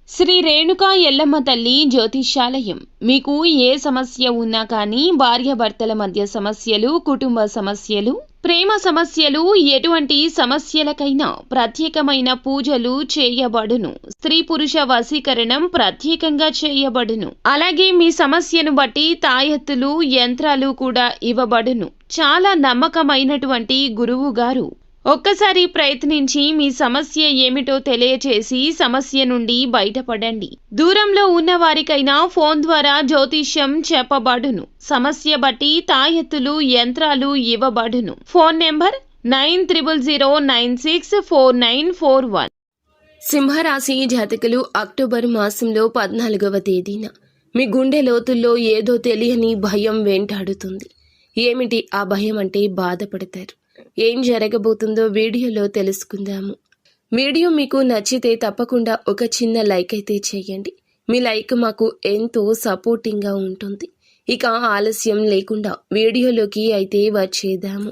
శ్రీ రేణుకా ఎల్లమ్మ తల్లి జ్యోతిష్యాలయం. మీకు ఏ సమస్య ఉన్నా కానీ, భార్యాభర్తల మధ్య సమస్యలు, కుటుంబ సమస్యలు, ప్రేమ సమస్యలు, ఎటువంటి సమస్యలకైనా ప్రత్యేకమైన పూజలు చేయబడును. స్త్రీ పురుష వశీకరణం ప్రత్యేకంగా చేయబడును. అలాగే మీ సమస్యను బట్టి తాయెత్తులు, యంత్రాలు కూడా ఇవ్వబడును. చాలా నమ్మకమైనటువంటి గురువు గారు. ఒక్కసారి ప్రయత్నించి మీ సమస్య ఏమిటో తెలియచేసి సమస్య నుండి బయటపడండి. దూరంలో ఉన్న వారికైనా ఫోన్ ద్వారా జ్యోతిష్యం చెప్పబడును. సమస్య బట్టి తాయెత్తులు, యంత్రాలు ఇవ్వబడును. Phone number 9000964941. సింహరాశి జాతకులు అక్టోబర్ మాసంలో 14వ తేదీన మీ గుండె లోతుల్లో ఏదో తెలియని భయం వెంటాడుతుంది. ఏమిటి ఆ భయం అంటే బాధపడతారు. ఏం జరగబోతుందో వీడియోలో తెలుసుకుందాము. వీడియో మీకు నచ్చితే తప్పకుండా ఒక చిన్న లైక్ అయితే చేయండి. మీ లైక్ మాకు ఎంతో సపోర్టింగ్గా ఉంటుంది. ఇక ఆలస్యం లేకుండా వీడియోలోకి అయితే వచ్చేద్దాము.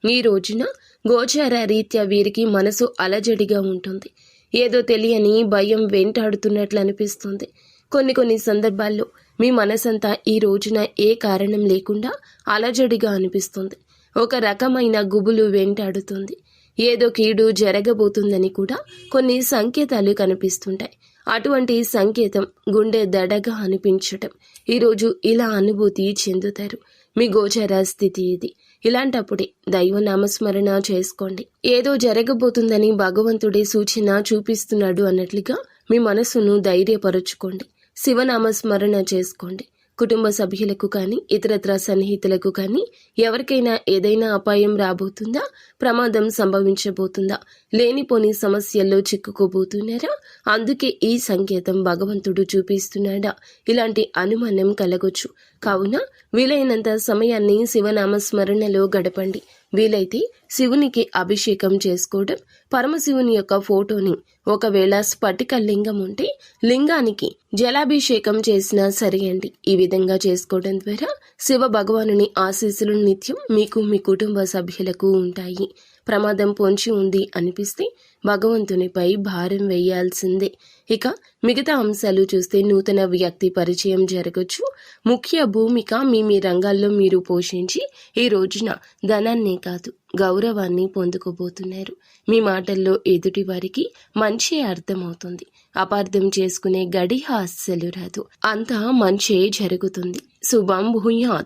ఈ రోజున గోచార రీత్యా వీరికి మనసు అలజడిగా ఉంటుంది. ఏదో తెలియని భయం వెంటాడుతున్నట్లు అనిపిస్తుంది. కొన్ని సందర్భాల్లో మీ మనసంతా ఈ రోజున ఏ కారణం లేకుండా అలజడిగా అనిపిస్తుంది. ఒక రకమైన గుబులు వెంటాడుతుంది. ఏదో కీడు జరగబోతుందని కూడా కొన్ని సంకేతాలు కనిపిస్తుంటాయి. అటువంటి సంకేతం గుండె దడగా అనిపించటం. ఈరోజు ఇలా అనుభూతి చెందుతారు. మీ గోచర స్థితి ఇది. ఇలాంటప్పుడే దైవ నామస్మరణ చేసుకోండి. ఏదో జరగబోతుందని భగవంతుడే సూచన చూపిస్తున్నాడు అన్నట్లుగా మీ మనసును ధైర్యపరుచుకోండి. శివనామస్మరణ చేసుకోండి. కుటుంబ సభ్యులకు కానీ, ఇతరత్ర సన్నిహితులకు కానీ ఎవరికైనా ఏదైనా అపాయం రాబోతుందా, ప్రమాదం సంభవించబోతుందా, లేనిపోని సమస్యల్లో చిక్కుకోబోతున్నారా, అందుకే ఈ సంకేతం భగవంతుడు చూపిస్తున్నాడా, ఇలాంటి అనుమానం కలగొచ్చు. కావున వీలైనంత సమయాన్ని శివనామస్మరణలో గడపండి. వీలైతే శివునికి అభిషేకం చేసుకోవడం, పరమశివుని యొక్క ఫోటోని, ఒకవేళ స్ఫటిక లింగం ఉంటే లింగానికి జలాభిషేకం చేసినా సరియండి. ఈ విధంగా చేసుకోవడం ద్వారా శివ భగవానుని ఆశీస్సులు నిత్యం మీకు, మీ కుటుంబ సభ్యులకు ఉంటాయి. ప్రమాదం పొంచి ఉంది అనిపిస్తే భగవంతునిపై భారం వేయాల్సిందే. ఇక మిగతా అంశాలు చూస్తే నూతన వ్యక్తి పరిచయం జరగచ్చు. ముఖ్య భూమిక మీ రంగాల్లో మీరు పోషించి ఈ రోజున ధనాన్నే కాదు గౌరవాన్ని పొందుకోబోతున్నారు. మీ మాటల్లో ఎదుటి వారికి మంచి అర్థమవుతుంది. అపార్థం చేసుకునే గడియ అస్సలు రాదు. అంతా మంచే జరుగుతుంది. శుభం భూయాత్.